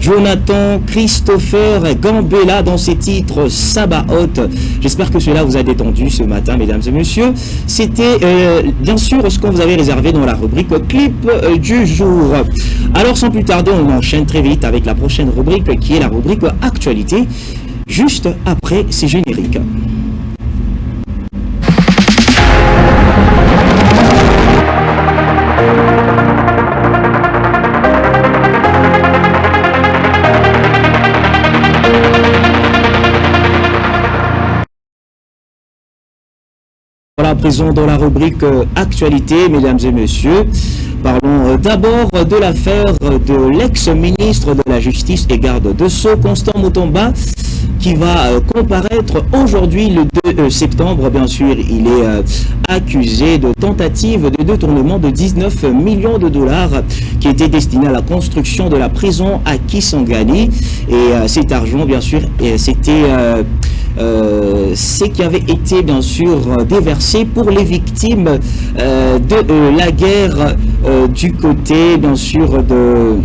Jonathan Christopher Gambella dans ses titres Sabaoth. J'espère que cela vous a détendu ce matin, mesdames et messieurs. C'était bien sûr ce qu'on vous avait réservé dans la rubrique clip du jour. Alors sans plus tarder, on enchaîne très vite avec la prochaine rubrique qui est la rubrique actualité, juste après ces génériques. Voilà, présent dans la rubrique actualité, mesdames et messieurs. Parlons d'abord de l'affaire de l'ex-ministre de la Justice et garde de Sceaux, Constant Mutomba, qui va comparaître aujourd'hui le 2 septembre. Bien sûr, il est accusé de tentative de détournement de 19 millions de dollars qui était destiné à la construction de la prison à Kisangani. Et cet argent, bien sûr, c'était ce qui avait été bien sûr déversé pour les victimes de la guerre du côté bien sûr de...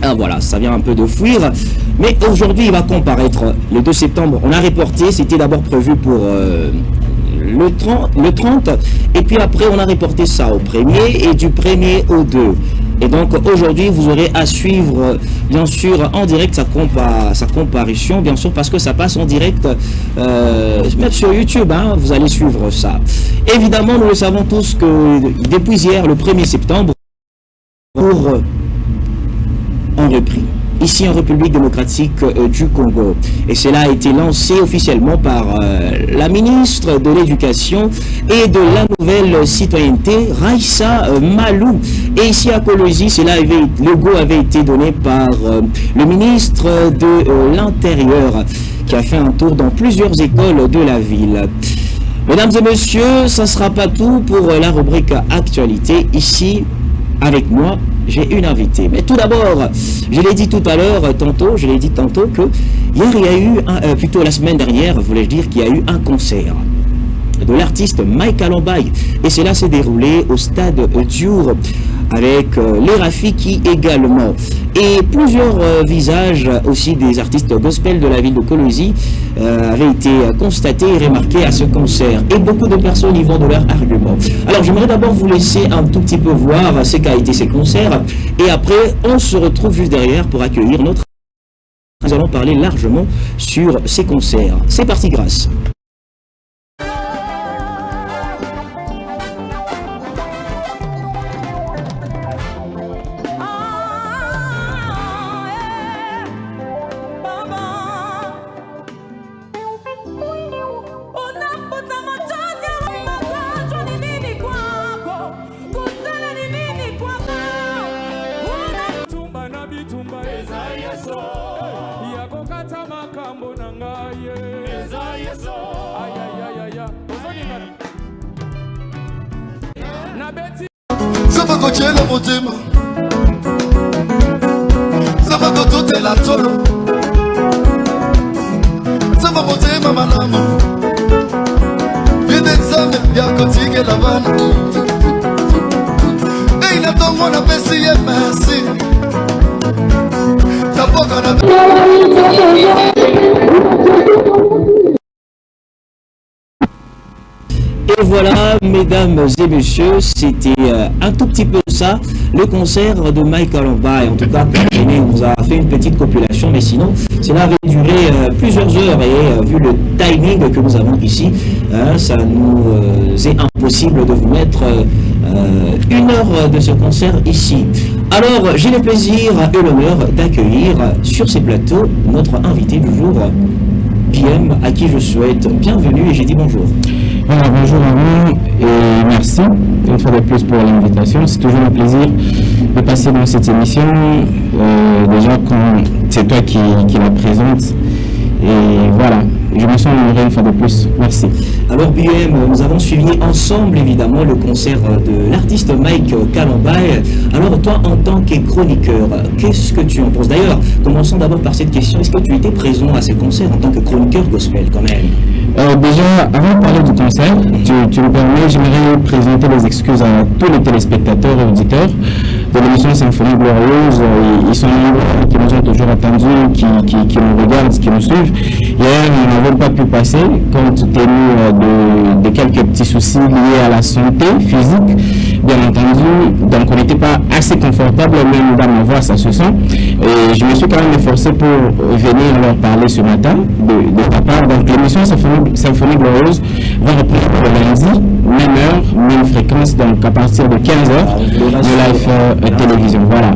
Ah voilà, ça vient un peu de fuir. Mais aujourd'hui, il va comparaître le 2 septembre. On a reporté, c'était d'abord prévu pour le 30. Et puis après, on a reporté ça au 1er et du 1er au 2. Et donc aujourd'hui, vous aurez à suivre, bien sûr, en direct sa comparution, bien sûr, parce que ça passe en direct, même sur YouTube, hein, vous allez suivre ça. Évidemment, nous le savons tous que depuis hier, le 1er septembre, pour en repris, ici en République démocratique du Congo. Et cela a été lancé officiellement par la ministre de l'Éducation et de la Nouvelle Citoyenneté, Raissa Malou. Et ici à Kolwezi, le go avait été donné par le ministre de l'Intérieur, qui a fait un tour dans plusieurs écoles de la ville. Mesdames et messieurs, ça ne sera pas tout pour la rubrique actualité. Ici, avec moi, j'ai une invitée. Mais tout d'abord, je l'ai dit tout à l'heure, tantôt que hier il y a eu, plutôt la semaine dernière, voulais-je dire, qu'il y a eu un concert de l'artiste Mike Alombaye. Et cela s'est déroulé au stade Diour avec les Rafiki également. Et plusieurs visages aussi des artistes gospel de la ville de Kolwezi avaient été constatés et remarqués à ce concert. Et beaucoup de personnes y vont de leurs arguments. Alors j'aimerais d'abord vous laisser un tout petit peu voir ce qu'a été ces concerts. Et après, on se retrouve juste derrière pour accueillir notre... Nous allons parler largement sur ces concerts. C'est parti, grâce. Et voilà, mesdames et messieurs, c'était un tout petit peu ça, le concert de Mike Alombaye. En tout cas, on nous a fait une petite compilation, mais sinon, cela avait duré plusieurs heures. Et vu le timing que nous avons ici, ça nous est impossible de vous mettre une heure de ce concert ici. Alors, j'ai le plaisir et l'honneur d'accueillir sur ces plateaux notre invité du jour, PM, à qui je souhaite bienvenue et j'ai dit bonjour. Alors, bonjour à vous et merci une fois de plus pour l'invitation. C'est toujours un plaisir de passer dans cette émission. Déjà, quand c'est toi qui la présente. Et voilà, je me sens honoré une fois de plus. Merci. Alors BM, nous avons suivi ensemble évidemment le concert de l'artiste Mike Kalambay. Alors toi, en tant que chroniqueur, qu'est-ce que tu en penses? D'ailleurs, commençons d'abord par cette question. Est-ce que tu étais présent à ces concerts en tant que chroniqueur gospel quand même? Déjà, avant de parler du concert, tu me permets, j'aimerais présenter les excuses à tous les téléspectateurs et auditeurs de l'émission Symphonie Glorieuse. Ils sont nombreux qui nous ont toujours attendus, qui nous regardent, qui nous suivent. Hier, nous n'avons pas pu passer compte tenu de quelques petits soucis liés à la santé physique, bien entendu. Donc, on n'était pas assez confortable, même dans ma voix, ça se sent. Et je me suis quand même efforcé pour venir leur parler ce matin de ta part. Donc, l'émission Symphonie Glorieuse va reprendre le lundi, même heure, même fréquence, donc à partir de 15h, de live télévision. Voilà.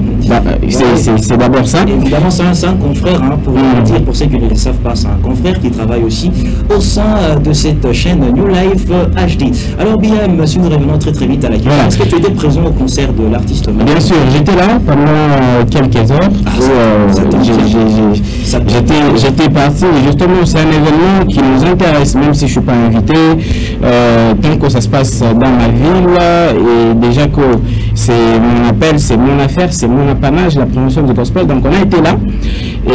C'est d'abord ça. Évidemment, c'est un confrère, hein, pour le dire, pour ceux qui ne le savent pas, c'est un confrère qui travaille aussi au sein de cette chaîne New Life HD. Alors, BM, si nous revenons très vite à la question, est-ce que tu étais présent au concert de l'artiste? Bien sûr, j'étais là pendant quelques heures. J'étais parti, justement, c'est un événement qui nous intéresse, même si je ne suis pas invité, tant que ça se passe dans ma ville, et déjà que c'est mon appel, c'est mon affaire, c'est mon apanage, la promotion du gospel. Donc on a été là et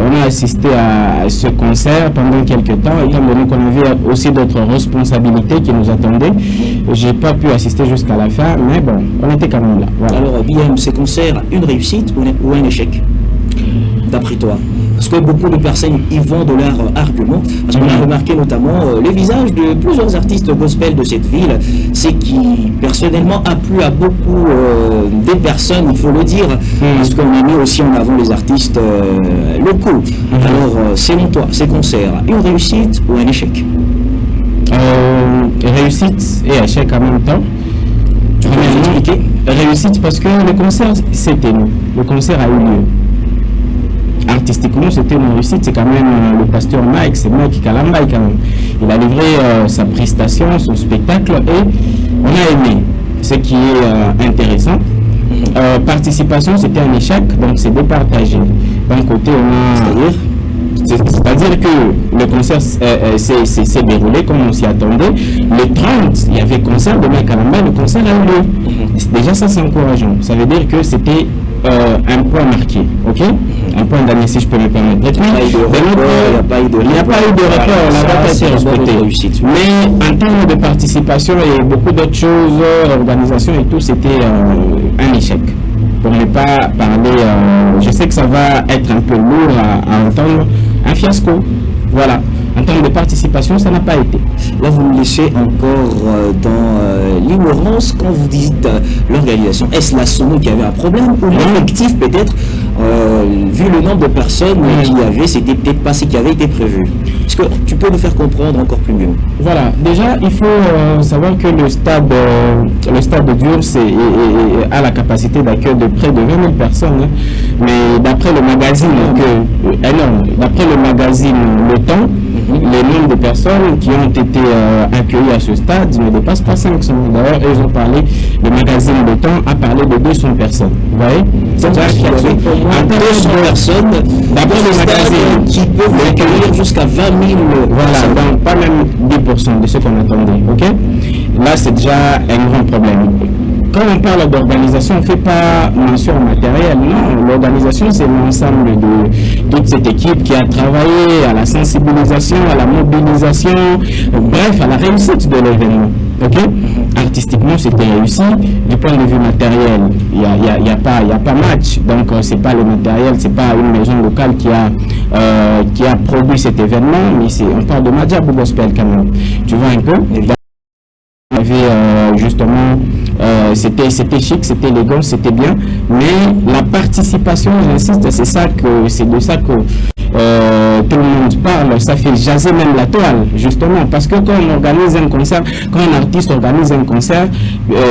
on a assisté à ce concert pendant quelques temps, étant donné qu'on avait aussi d'autres responsabilités qui nous attendaient. J'ai pas pu assister jusqu'à la fin, mais bon, on était quand même là. Voilà. Alors, BM, ces concerts, une réussite ou un échec, d'après toi? Parce que beaucoup de personnes y vont de leur argument. Parce qu'on a remarqué notamment les visages de plusieurs artistes gospel de cette ville. C'est qui, personnellement, a plu à beaucoup des personnes, il faut le dire. Parce qu'on a mis aussi en avant les artistes locaux. Alors, selon toi, ces concerts, une réussite ou un échec? Réussite et échec en même temps. Tu peux nous expliquer? Réussite parce que le concert, c'était nous. Le concert a eu lieu. Artistiquement, c'était une réussite. C'est quand même le pasteur Mike, c'est Mike Kalambay quand même. Il a livré sa prestation, son spectacle, et on a aimé, ce qui est intéressant. Participation, c'était un échec, donc c'est départagé. D'un côté, on a... C'est-à-dire que le concert s'est déroulé comme on s'y attendait. Le 30, il y avait concert de Mike Kalambay, le concert a eu lieu. Déjà, ça, c'est encourageant. Ça veut dire que c'était un point marqué, ok? Un point d'année, si je peux me permettre. Il n'y a pas eu de report, on n'a pas été respecté. Mais en termes de participation et beaucoup d'autres choses, organisation et tout, c'était un échec. Pour ne pas parler, je sais que ça va être un peu lourd à entendre, un fiasco. Voilà. En termes de participation, ça n'a pas été. Là, vous me laissez encore dans l'ignorance quand vous dites l'organisation. Est-ce la SONO qui avait un problème ou l'effectif peut-être, vu le nombre de personnes qu'il y avait, c'était peut-être pas ce qui avait été prévu? Est-ce que tu peux nous faire comprendre encore plus mieux? Voilà. Déjà, il faut savoir que le stade de Dieu a la capacité d'accueillir de près de 20 000 personnes. Hein. Mais d'après le magazine, d'après le magazine Le Temps, les nombres de personnes qui ont été accueillies à ce stade ne dépassent pas 500. D'ailleurs, ils ont parlé, le magazine Le Temps a parlé de 200 personnes. Vous voyez? C'est-à-dire qu'il y avait 200 personnes d'après le magazine qui peuvent accueillir jusqu'à 20 000. Voilà, donc pas même 10% de ce qu'on attendait. Ok? Là, c'est déjà un grand problème. Quand on parle d'organisation, on ne fait pas mention au matériel. Non, l'organisation, c'est l'ensemble de toute cette équipe qui a travaillé à la sensibilisation, à la mobilisation, bref, à la réussite de l'événement. Okay? Artistiquement, c'était réussi. Du point de vue matériel, il n'y a pas match. Donc, ce n'est pas le matériel, ce n'est pas une maison locale qui a produit cet événement, mais on parle de Madjabou Gospel quand même. Tu vois un peu? Il y avait justement, c'était chic, c'était élégant, c'était bien, mais la participation, j'insiste, c'est de ça que tout le monde parle, ça fait jaser même la toile, justement, parce que quand on organise un concert, quand un artiste organise un concert,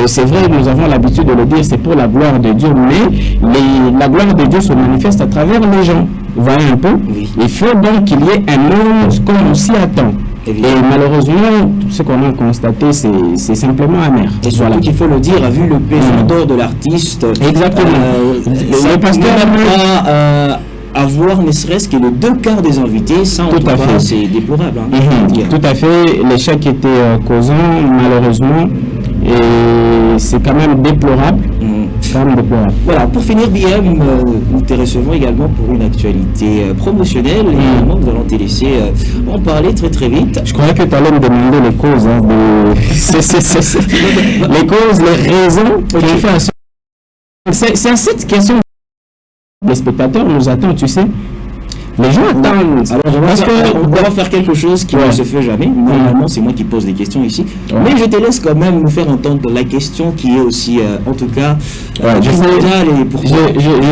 c'est vrai, nous avons l'habitude de le dire, c'est pour la gloire de Dieu, mais la gloire de Dieu se manifeste à travers les gens. Vous voyez un peu? Il faut donc qu'il y ait un monde comme on s'y attend. Et malheureusement, ce qu'on a constaté, c'est simplement amer. Et surtout qu'il faut le dire, vu le pesant d'or de l'artiste. Exactement. Le pasteur avoir ne serait-ce que les 2/4 des invités, ça en tout cas, c'est déplorable. Hein, tout à fait, l'échec était causant, malheureusement, et c'est quand même déplorable. Voilà, pour finir, BM, nous te recevons également pour une actualité promotionnelle, et également nous allons te laisser en parler très très vite. Je croyais que tu allais me demander les causes, hein, les causes, les raisons qui ont fait un... C'est à cette question que les spectateurs nous attendent, tu sais. Les gens attendent. Alors, on va faire quelque chose qui ne se fait jamais. Normalement, c'est moi qui pose des questions ici. Mais je te laisse quand même nous faire entendre la question qui est aussi, en tout cas, je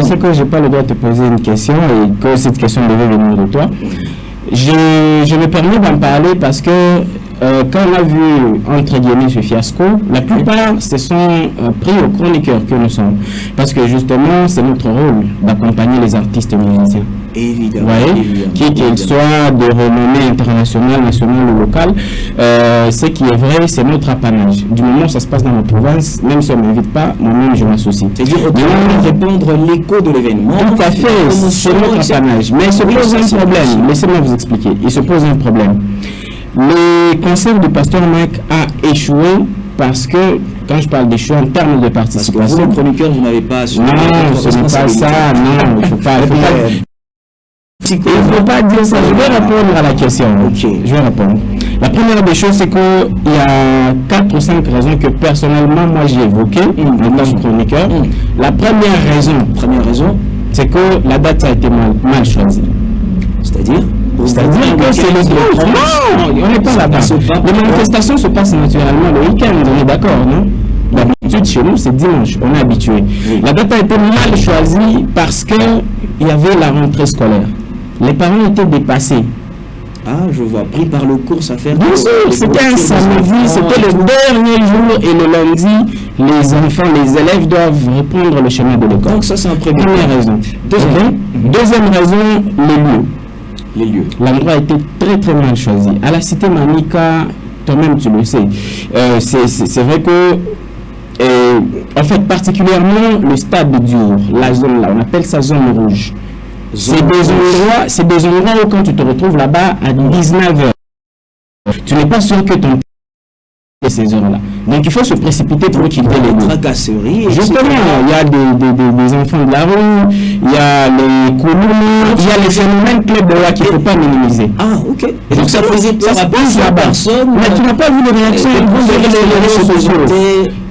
sais que je n'ai pas le droit de te poser une question et que cette question devait venir de toi. Je me permets d'en parler parce que quand on a vu, entre guillemets, ce fiasco, la plupart se sont pris aux chroniqueurs que nous sommes. Parce que justement, c'est notre rôle d'accompagner les artistes et musiciens. Évidemment. Qu'ils soient de renommée internationale, nationale ou locale, ce qui est vrai, c'est notre apanage. Du moment où ça se passe dans la province, même si on ne m'invite pas, moi-même je m'associe. C'est-à-dire répondre l'écho de l'événement. Tout à fait, c'est notre apanage. Mais il se pose un problème. Laissez-moi vous expliquer. Il se pose un problème. Le concept du Pasteur Mac a échoué parce que, quand je parle d'échouer en termes de participation... Parce que vous, le chroniqueur, vous n'avez pas... Non, ce n'est pas ça, non, il ne faut pas... Il ne faut pas dire ça. Je vais répondre à la question. Je vais répondre. La première des choses, c'est qu'il y a 4 ou 5 raisons que personnellement, moi, j'ai évoquées en tant que chroniqueur. La première raison, c'est que la date a été mal choisie. C'est-à-dire que c'est le dimanche. Non, on n'est pas là-bas. Les manifestations se passent naturellement le week-end, on est d'accord, non? D'habitude, chez nous, c'est dimanche, on est habitué. La date a été mal choisie parce qu'il y avait la rentrée scolaire. Les parents étaient dépassés. Ah, je vois, pris par le cours à faire. Bien sûr, c'était un samedi, c'était le dernier jour et le lundi, les enfants, les élèves doivent reprendre le chemin de l'école. Donc ça, c'est un première raison. Deuxième raison, les lieux. L'endroit a été très très mal choisi. À la cité Manica, toi-même tu le sais, c'est vrai que, en fait, particulièrement le stade du Diour, la zone là, on appelle ça zone rouge. C'est des endroits où quand tu te retrouves là-bas à 19h, tu n'es pas sûr que ton ces heures-là. Donc il faut se précipiter pour quitter les tracasseries. Justement, il y a des enfants de la rue, il y a les couloirs, il y a les phénomènes club de là qu'il ne faut pas minimiser. Ah, ok. Et donc ça faisait peur à plusieurs personnes. Mais tu n'as pas vu les réactions des réseaux sociaux.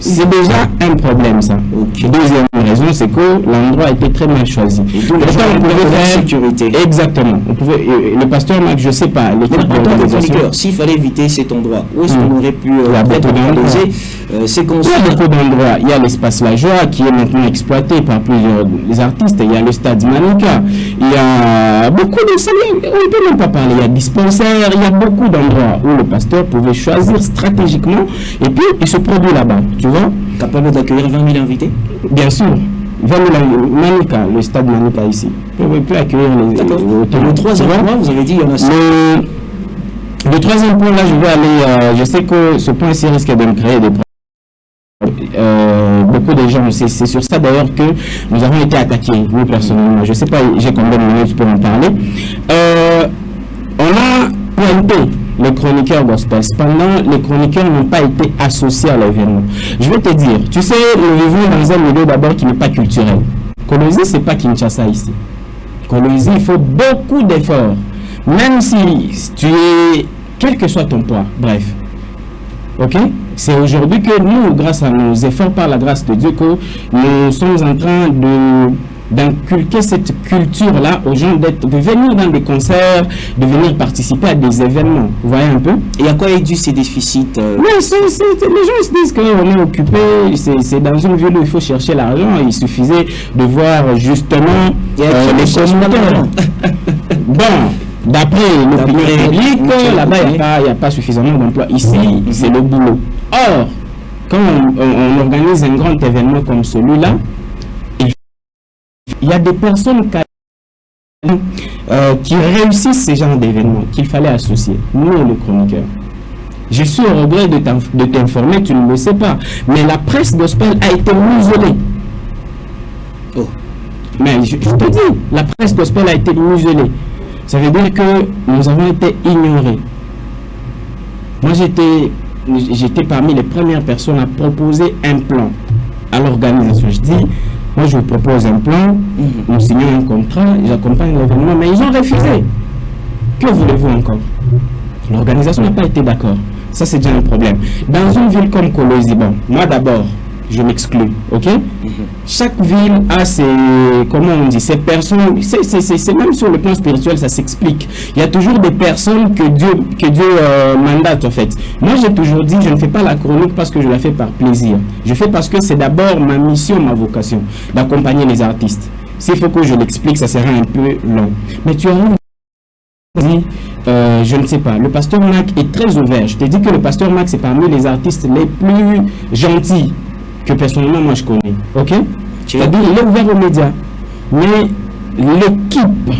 C'est déjà un problème, ça. Deuxième raison, c'est que l'endroit a été très mal choisi. Et donc, on pouvait faire sécurité. Exactement. On pouvait, le pasteur Mac, je ne sais pas, l'équipe d'organisation. S'il fallait éviter cet endroit, où est-ce qu'on aurait pu c'est qu'on il y a beaucoup d'endroits. Il y a l'espace La Joie qui est maintenant exploité par plusieurs artistes. Il y a le stade Manica. Il y a beaucoup de salles. On ne peut même pas parler. Il y a dispensaires. Il y a beaucoup d'endroits où le pasteur pouvait choisir stratégiquement et puis il se produit là-bas. Tu vois? Capable d'accueillir 20 000 invités? Bien sûr. 20 000 Manica, le stade Manica ici. On ne peut accueillir les le troisième point, vous avez dit, il y en a 5. Le troisième point, là, je vais aller. Je sais que ce point-ci risque de me créer des problèmes. Beaucoup de gens, c'est sur ça d'ailleurs que nous avons été attaqués, nous personnellement. Je ne sais pas, j'ai combien de minutes pour en parler. On a pointé les chroniqueurs gospel. Cependant, les chroniqueurs n'ont pas été associés à l'événement. Je vais te dire, tu sais, nous vivons dans un milieu d'abord qui n'est pas culturel. Colosi, c'est pas Kinshasa ici. Colosi, il faut beaucoup d'efforts. Même si tu es, quel que soit ton poids, bref. Ok? C'est aujourd'hui que nous, grâce à nos efforts, par la grâce de Dieu, que nous sommes en train d'inculquer cette culture-là aux gens, de venir dans des concerts, de venir participer à des événements. Vous voyez un peu? Et à quoi est dû ces déficits Mais les gens se disent qu'on est occupé, c'est dans une ville où il faut chercher l'argent. Il suffisait de voir justement les commentaires. Bon. D'après l'opinion publique, là-bas, il n'y a pas suffisamment d'emplois. Ici, c'est le boulot. Or, quand on organise un grand événement comme celui-là, il y a des personnes qui réussissent ce genre d'événements qu'il fallait associer. Nous, le chroniqueur. Je suis au regret de t'informer, tu ne le sais pas. Mais la presse gospel a été muselée. Oh. Mais je te dis, la presse gospel a été muselée. Ça veut dire que nous avons été ignorés. Moi, j'étais parmi les premières personnes à proposer un plan à l'organisation. Je dis, moi, je vous propose un plan, nous signons un contrat, j'accompagne l'événement, mais ils ont refusé. Que voulez-vous encore? L'organisation n'a pas été d'accord. Ça, c'est déjà un problème. Dans une ville comme Kolwezi, bon, moi d'abord, je m'exclus, ok? Chaque ville a ses, comment on dit, ses personnes, c'est même sur le plan spirituel, ça s'explique. Il y a toujours des personnes que Dieu mandate, en fait. Moi, j'ai toujours dit, je ne fais pas la chronique parce que je la fais par plaisir. Je fais parce que c'est d'abord ma mission, ma vocation, d'accompagner les artistes. S'il faut que je l'explique, ça sera un peu long. Mais tu as dit, je ne sais pas, le pasteur Mac est très ouvert. Je t'ai dit que le pasteur Mac, c'est parmi les artistes les plus gentils que personnellement moi je connais. Ok? C'est-à-dire, il est ouvert aux médias. Mais l'équipe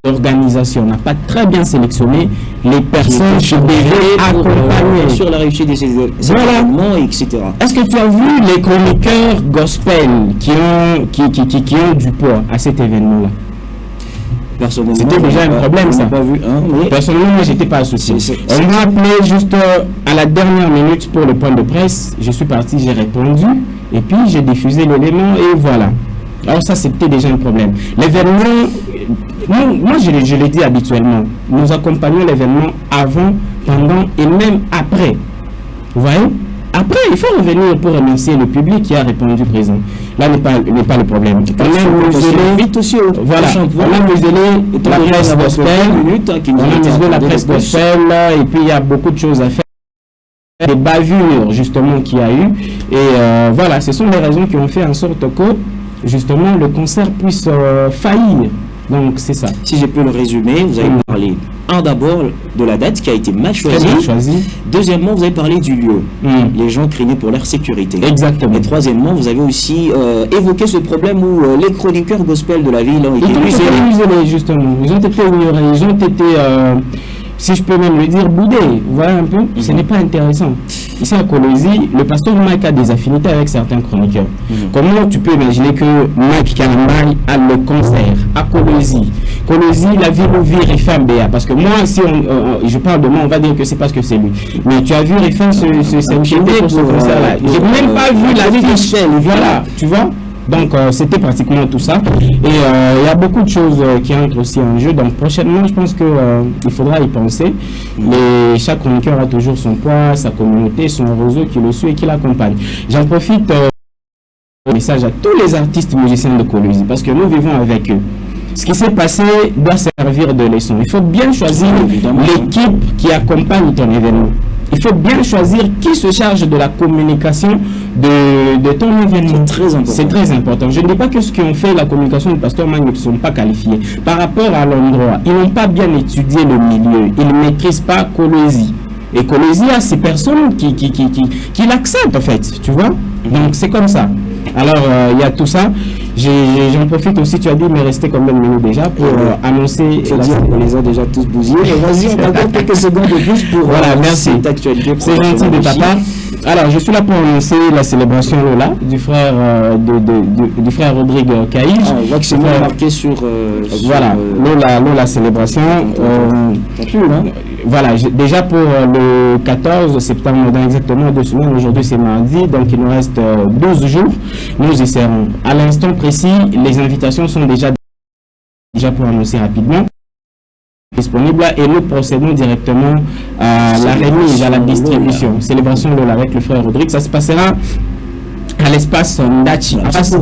d'organisation n'a pas très bien sélectionné les personnes qui devaient accompagner sur la réussite de ces événements, etc. Est-ce que tu as vu les chroniqueurs gospel qui ont du poids à cet événement-là? Personnellement, c'était déjà un problème, ça. Pas vu, hein, oui. Personnellement, moi, j'étais pas associé. On m'a appelé juste à la dernière minute pour le point de presse. Je suis parti, j'ai répondu, et puis j'ai diffusé l'élément, et voilà. Alors ça, c'était déjà un problème. L'événement, moi, je l'ai dit habituellement, nous accompagnons l'événement avant, pendant et même après. Vous voyez? Après, il faut revenir pour remercier le public qui a répondu présent. Là n'est pas le problème. On a muselé vite aussi. Voilà. On a muselé la presse gospel. On a muselé la presse gospel. Et puis il y a beaucoup de choses à faire. Des bavures justement qu'il y a eu. Et voilà, ce sont les raisons qui ont fait en sorte que justement le concert puisse faillir. Donc c'est ça. Si je peux le résumer, vous avez parlé d'abord de la date qui a été mal choisie. Deuxièmement, vous avez parlé du lieu. Les gens craignaient pour leur sécurité. Exactement. Et troisièmement, vous avez aussi évoqué ce problème où les chroniqueurs gospel de la ville ont été muselés, justement. Ils ont été ignorés, ils ont été, si je peux même le dire, boudés. Vous voyez un peu? Ce n'est pas intéressant. Ici à Kolwezi, le pasteur Mike a des affinités avec certains chroniqueurs. Comment tu peux imaginer que Mike Kalambai a le concert à Kolwezi? Kolwezi, la ville où vit Rifam Béa. Parce que moi, si je parle de moi, on va dire que c'est parce que c'est lui. Mais tu as vu Rifam s'inquiéter pour ce concert-là. J'ai même pas vu la vie d'Ichel. Voilà, tu vois? Donc c'était pratiquement tout ça. Et il y a beaucoup de choses qui entrent aussi en jeu. Donc prochainement, je pense que il faudra y penser. Mais chaque chroniqueur a toujours son poids, sa communauté, son réseau qui le suit et qui l'accompagne. J'en profite message à tous les artistes musiciens de Kolwezi parce que nous vivons avec eux. Ce qui s'est passé doit servir de leçon. Il faut bien choisir l'équipe qui accompagne ton événement. Il faut bien choisir qui se charge de la communication de ton événement. C'est très important. Je ne dis pas que ceux qui ont fait la communication du pasteur Mang ne sont pas qualifiés. Par rapport à l'endroit, ils n'ont pas bien étudié le milieu. Ils ne maîtrisent pas Kolwezi. Et Kolwezi a ces personnes qui l'acceptent en fait. Tu vois? Donc c'est comme ça. Alors il y a tout ça. J'en profite aussi, tu as dit, mais rester combien de minutes déjà pour annoncer. Il faut dire qu'on les a déjà tous bousillés. Vas-y, on va quelques secondes de plus pour. Voilà, merci. C'est gentil de ta part. Alors, je suis là pour annoncer la célébration Lola du frère du frère Rodrigue Caïge. On voit que c'est marqué sur. Voilà, Lola célébration. Voilà, déjà pour le 14 septembre, dans exactement 2 semaines. Aujourd'hui, c'est mardi, donc il nous reste 12 jours. Nous y serons. À l'instant précis, les invitations sont déjà pour annoncer rapidement disponible et nous procédons directement à la remise, à la distribution. Célébration de Lola avec le frère Rodrigue. Ça se passera à l'espace Ndachi, en face de en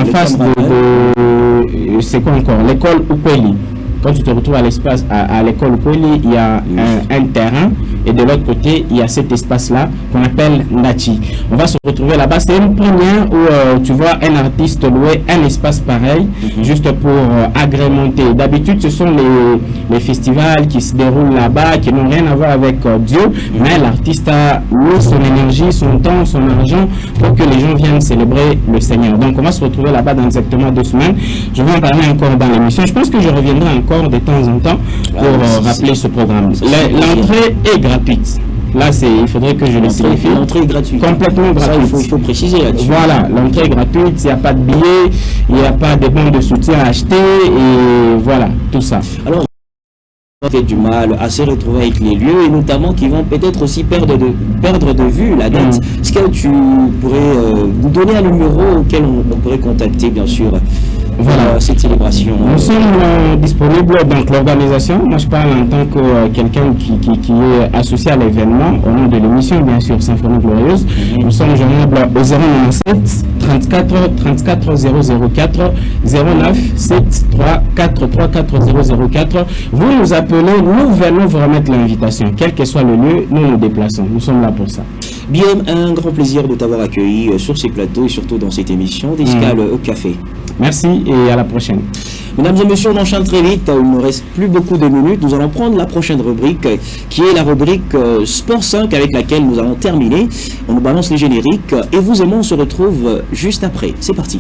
face de c'est quoi encore, l'école Ukweli. Quand tu te retrouves à l'espace, à l'école Ukweli, il y a un terrain et de l'autre côté, il y a cet espace-là qu'on appelle Ndachi. On va se retrouver là-bas. C'est une première où tu vois un artiste louer un espace pareil, juste pour agrémenter. D'habitude, ce sont les festivals qui se déroulent là-bas, qui n'ont rien à voir avec Dieu, mais l'artiste a mis son énergie, son temps, son argent pour que les gens viennent célébrer le Seigneur. Donc, on va se retrouver là-bas dans exactement 2 semaines. Je vais en parler encore dans l'émission. Je pense que je reviendrai encore de temps en temps pour rappeler ce programme. L'entrée est gratuite. Là, il faudrait que je le signifie. L'entrée est gratuite. Complètement gratuite. Ça, il faut préciser là-dessus. Voilà, l'entrée est gratuite, il n'y a pas de billets, il n'y a pas de bons de soutien à acheter, et voilà, tout ça. Alors, fait du mal à se retrouver avec les lieux et notamment qui vont peut-être aussi perdre de vue la date. Est-ce que tu pourrais nous donner un numéro auquel on pourrait contacter bien sûr voilà. Cette célébration? Nous sommes disponibles, donc l'organisation, moi je parle en tant que quelqu'un qui est associé à l'événement, au nom de l'émission bien sûr Symphonie Glorieuse. Nous sommes joignables au 097 34 004 09 73 43 4004. Vous nous appelez, nous venons vous remettre l'invitation. Quel que soit le lieu, nous nous déplaçons. Nous sommes là pour ça. Bien, un grand plaisir de t'avoir accueilli sur ces plateaux et surtout dans cette émission d'Escale au Café. Merci et à la prochaine. Mesdames et messieurs, on enchaîne très vite. Il ne reste plus beaucoup de minutes. Nous allons prendre la prochaine rubrique qui est la rubrique Sport 5 avec laquelle nous allons terminer. On nous balance les génériques et vous et moi on se retrouve juste après. C'est parti.